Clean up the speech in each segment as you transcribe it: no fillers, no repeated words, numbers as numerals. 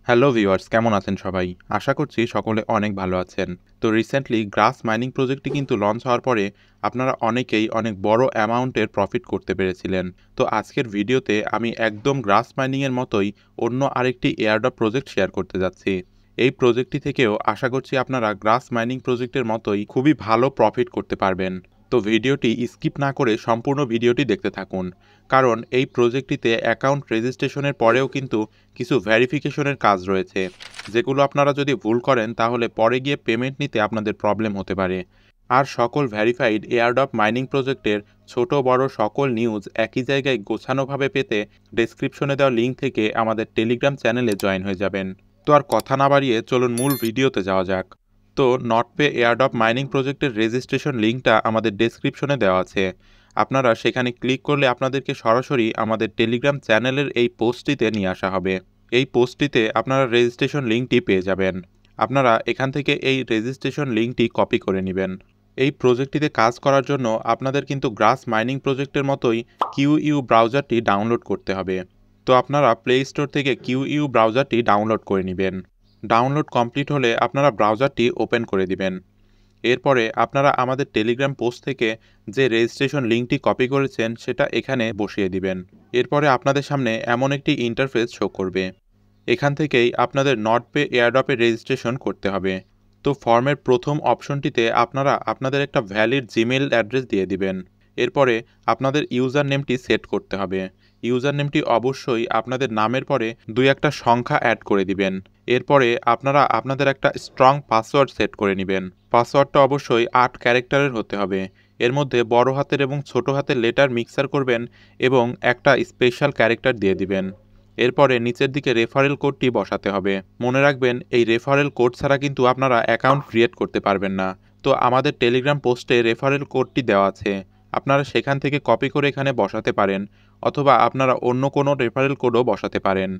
Hello viewers, কেমন আছেন সবাই? আশা করছি সকলে অনেক ভালো আছেন। তো রিসেন্টলি গ্রাস মাইনিং প্রজেক্টটি কিন্তু লঞ্চ হওয়ার পরে আপনারা অনেকেই অনেক বড় অ্যামাউন্টের প্রফিট করতে পেরেছিলেন। তো আজকের ভিডিওতে আমি একদম গ্রাস মাইনিংয়ের মতোই অন্য আরেকটি এয়ারড্রপ প্রজেক্ট শেয়ার করতে যাচ্ছি। এই প্রজেক্টটি থেকেও আশা করছি আপনারা গ্রাস মাইনিং প্রজেক্টের মতোই খুবই ভালো প্রফিট করতে পারবেন। তো ভিডিওটি স্কিপ না করে সম্পূর্ণ ভিডিওটি দেখতে থাকুন, কারণ এই প্রজেক্টটিতে অ্যাকাউন্ট রেজিস্ট্রেশনের পরেও কিন্তু কিছু ভেরিফিকেশনের কাজ রয়েছে, যেগুলো আপনারা যদি ভুল করেন তাহলে পরে গিয়ে পেমেন্ট নিতে আপনাদের প্রবলেম হতে পারে। আর সকল ভেরিফাইড এয়ারড্রপ মাইনিং প্রজেক্টের ছোট বড় সকল নিউজ একই জায়গায় গোছানোভাবে পেতে ডেসক্রিপশনে দেওয়া লিঙ্ক থেকে আমাদের টেলিগ্রাম চ্যানেলে জয়েন হয়ে যাবেন। তো আর কথা না বাড়িয়ে চলুন মূল ভিডিওতে যাওয়া যাক। তো নটপে এয়ারড্রপ মাইনিং প্রজেক্টের রেজিস্ট্রেশন লিঙ্কটা আমাদের ডেসক্রিপশনে দেওয়া আছে। আপনারা সেখানে ক্লিক করলে আপনাদেরকে সরাসরি আমাদের টেলিগ্রাম চ্যানেলের এই পোস্টটিতে নিয়ে আসা হবে। এই পোস্টটিতে আপনারা রেজিস্ট্রেশন লিঙ্কটি পেয়ে যাবেন। আপনারা এখান থেকে এই রেজিস্ট্রেশন লিঙ্কটি কপি করে নেবেন। এই প্রজেক্টটিতে কাজ করার জন্য আপনাদের কিন্তু গ্রাস মাইনিং প্রজেক্টের মতোই কিউইউ ব্রাউজারটি ডাউনলোড করতে হবে। তো আপনারা প্লে স্টোর থেকে কিউইউ ব্রাউজারটি ডাউনলোড করে নেবেন। ডাউনলোড কমপ্লিট হলে আপনারা ব্রাউজারটি ওপেন করে দিবেন। এরপরে আপনারা আমাদের টেলিগ্রাম পোস্ট থেকে যে রেজিস্ট্রেশন লিঙ্কটি কপি করেছেন সেটা এখানে বসিয়ে দিবেন। এরপরে আপনাদের সামনে এমন একটি ইন্টারফেস শো করবে। এখান থেকেই আপনাদের নটপে এয়ারড্রপে রেজিস্ট্রেশন করতে হবে। তো ফর্মের প্রথম অপশনটিতে আপনারা আপনাদের একটা ভ্যালিড জিমেইল অ্যাড্রেস দিয়ে দিবেন। এরপরে আপনাদের ইউজার নেমটি সেট করতে হবে। ইউজার নেমটি অবশ্যই আপনাদের নামের পরে দুই একটা সংখ্যা অ্যাড করে দিবেন। এরপরে আপনারা আপনাদের একটা স্ট্রং পাসওয়ার্ড সেট করে নেবেন। পাসওয়ার্ডটা অবশ্যই 8 ক্যারেক্টারের হতে হবে। এর মধ্যে বড় হাতের এবং ছোট হাতের লেটার মিক্সার করবেন এবং একটা স্পেশাল ক্যারেক্টার দিয়ে দিবেন। এরপরে নিচের দিকে রেফারেল কোডটি বসাতে হবে। মনে রাখবেন, এই রেফারেল কোড ছাড়া কিন্তু আপনারা অ্যাকাউন্ট ক্রিয়েট করতে পারবেন না। তো আমাদের টেলিগ্রাম পোস্টে রেফারেল কোডটি দেওয়া আছে, আপনারা সেখান থেকে কপি করে এখানে বসাতে পারেন, অথবা আপনারা অন্য কোনো রেফারেল কোডও বসাতে পারেন।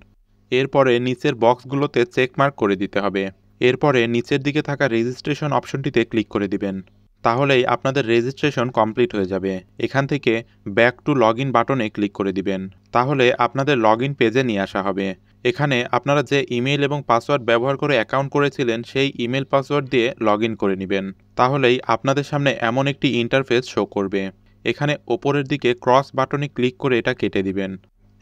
এরপরে নিচের বক্সগুলোতে চেক মার্ক করে দিতে হবে। এরপরে নিচের দিকে থাকা রেজিস্ট্রেশন অপশনটিতে ক্লিক করে দিবেন। তাহলেই আপনাদের রেজিস্ট্রেশন কমপ্লিট হয়ে যাবে। এখান থেকে ব্যাক টু লগইন বাটনে ক্লিক করে দিবেন। তাহলে আপনাদের লগইন পেজে নিয়ে আসা হবে। এখানে আপনারা যে ইমেল এবং পাসওয়ার্ড ব্যবহার করে অ্যাকাউন্ট করেছিলেন সেই ইমেল পাসওয়ার্ড দিয়ে লগইন করে নেবেন। তাহলেই আপনাদের সামনে এমন একটি ইন্টারফেস শো করবে। এখানে ওপরের দিকে ক্রস বাটনে ক্লিক করে এটা কেটে দিবেন।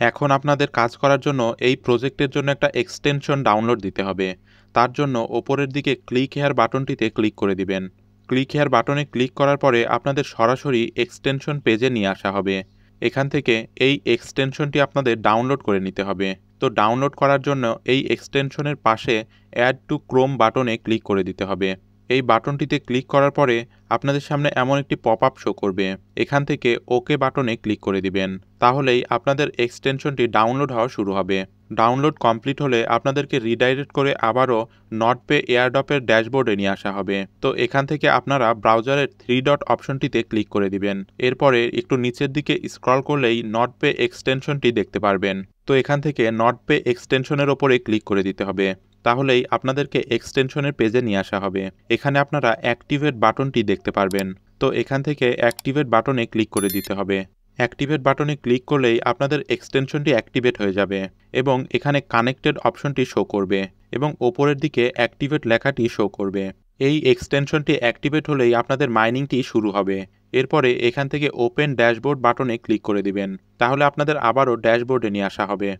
এখন আপনাদের কাজ করার জন্য এই প্রজেক্টের জন্য একটা এক্সটেনশন ডাউনলোড দিতে হবে। তার জন্য ওপরের দিকে ক্লিক হেয়ার বাটনটিতে ক্লিক করে দিবেন। ক্লিক হেয়ার বাটনে ক্লিক করার পরে আপনাদের সরাসরি এক্সটেনশন পেজে নিয়ে আসা হবে। এখান থেকে এই এক্সটেনশনটি আপনাদের ডাউনলোড করে নিতে হবে। তো ডাউনলোড করার জন্য এই এক্সটেনশনের পাশে অ্যাড টু ক্রোম বাটনে ক্লিক করে দিতে হবে। এই বাটনটিতে ক্লিক করার পরে আপনাদের সামনে এমন একটি পপ আপ শো করবে। এখান থেকে ওকে বাটনে ক্লিক করে দিবেন। তাহলেই আপনাদের এক্সটেনশনটি ডাউনলোড হওয়া শুরু হবে। ডাউনলোড কমপ্লিট হলে আপনাদেরকে রিডাইরেক্ট করে আবারও নটপে এয়ারড্রপের ড্যাশবোর্ডে নিয়ে আসা হবে। তো এখান থেকে আপনারা ব্রাউজারের 3 ডট অপশনটিতে ক্লিক করে দিবেন। এরপরে একটু নিচের দিকে স্ক্রল করলেই নটপে এক্সটেনশনটি দেখতে পারবেন। তো এখান থেকে নটপে এক্সটেনশনের ওপরে ক্লিক করে দিতে হবে। তাহলেই আপনাদেরকে এক্সটেনশনের পেজে নিয়ে আসা হবে। এখানে আপনারা অ্যাক্টিভেট বাটনটি দেখতে পারবেন। তো এখান থেকে অ্যাক্টিভেট বাটনে ক্লিক করে দিতে হবে। অ্যাক্টিভেট বাটনে ক্লিক করলেই আপনাদের এক্সটেনশনটি অ্যাক্টিভেট হয়ে যাবে এবং এখানে কানেক্টেড অপশনটি শো করবে এবং ওপরের দিকে অ্যাক্টিভেট লেখাটি শো করবে। এই এক্সটেনশনটি অ্যাক্টিভেট হলেই আপনাদের মাইনিংটি শুরু হবে। এরপরে এখান থেকে ওপেন ড্যাশবোর্ড বাটনে ক্লিক করে দিবেন। তাহলে আপনাদের আবারও ড্যাশবোর্ডে নিয়ে আসা হবে।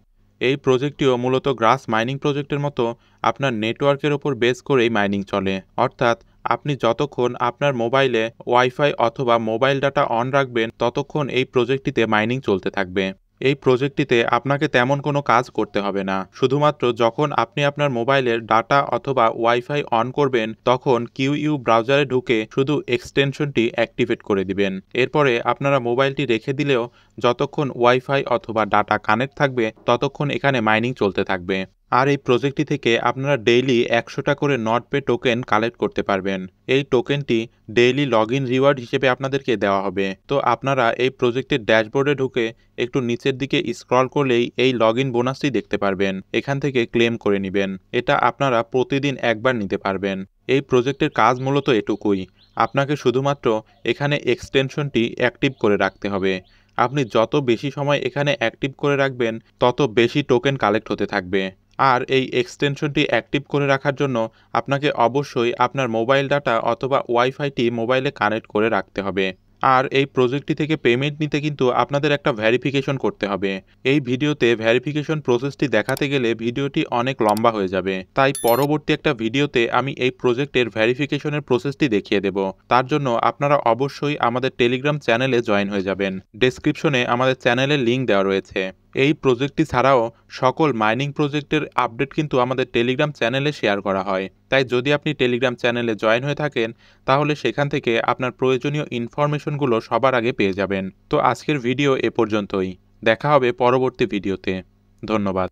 এই প্রজেক্টটিও মূলত গ্রাস মাইনিং প্রজেক্টের মতো আপনার নেটওয়ার্কের ওপর বেস করেই মাইনিং চলে। অর্থাৎ আপনি যতক্ষণ আপনার মোবাইলে ওয়াইফাই অথবা মোবাইল ডাটা অন রাখবেন ততক্ষণ এই প্রজেক্টটিতে মাইনিং চলতে থাকবে। এই প্রজেক্টটিতে আপনাকে তেমন কোনো কাজ করতে হবে না। শুধুমাত্র যখন আপনি আপনার মোবাইলের ডাটা অথবা ওয়াইফাই অন করবেন তখন কিউইউ ব্রাউজারে ঢুকে শুধু এক্সটেনশনটি অ্যাক্টিভেট করে দিবেন। এরপরে আপনারা মোবাইলটি রেখে দিলেও যতক্ষণ ওয়াইফাই অথবা ডাটা কানেক্ট থাকবে ততক্ষণ এখানে মাইনিং চলতে থাকবে। আর এই প্রজেক্টটি থেকে আপনারা ডেইলি 100টা করে নটপে টোকেন কালেক্ট করতে পারবেন। এই টোকেনটি ডেইলি লগইন রিওয়ার্ড হিসেবে আপনাদেরকে দেওয়া হবে। তো আপনারা এই প্রজেক্টের ড্যাশবোর্ডে ঢুকে একটু নিচের দিকে স্ক্রল করলেই এই লগইন বোনাসটি দেখতে পারবেন। এখান থেকে ক্লেম করে নেবেন। এটা আপনারা প্রতিদিন একবার নিতে পারবেন। এই প্রজেক্টের কাজ মূলত এটুকুই। আপনাকে শুধুমাত্র এখানে এক্সটেনশনটি অ্যাক্টিভ করে রাখতে হবে। আপনি যত বেশি সময় এখানে অ্যাক্টিভ করে রাখবেন তত বেশি টোকেন কালেক্ট হতে থাকবে। আর এই এক্সটেনশনটি অ্যাক্টিভ করে রাখার জন্য আপনাকে অবশ্যই আপনার মোবাইল ডাটা অথবা ওয়াইফাইটি মোবাইলে কানেক্ট করে রাখতে হবে। আর এই প্রজেক্টটি থেকে পেমেন্ট নিতে কিন্তু আপনাদের একটা ভেরিফিকেশন করতে হবে। এই ভিডিওতে ভেরিফিকেশন প্রসেসটি দেখাতে গেলে ভিডিওটি অনেক লম্বা হয়ে যাবে, তাই পরবর্তী একটা ভিডিওতে আমি এই প্রজেক্টের ভেরিফিকেশনের প্রসেসটি দেখিয়ে দেব। তার জন্য আপনারা অবশ্যই আমাদের টেলিগ্রাম চ্যানেলে জয়েন হয়ে যাবেন। ডেসক্রিপশনে আমাদের চ্যানেলের লিঙ্ক দেওয়া রয়েছে। এই প্রজেক্টটি ছাড়াও সকল মাইনিং প্রজেক্টের আপডেট কিন্তু আমাদের টেলিগ্রাম চ্যানেলে শেয়ার করা হয়। তাই যদি আপনি টেলিগ্রাম চ্যানেলে জয়েন হয়ে থাকেন, তাহলে সেখান থেকে আপনার প্রয়োজনীয় ইনফরমেশনগুলো সবার আগে পেয়ে যাবেন। তো আজকের ভিডিও এ পর্যন্তই। দেখা হবে পরবর্তী ভিডিওতে। ধন্যবাদ।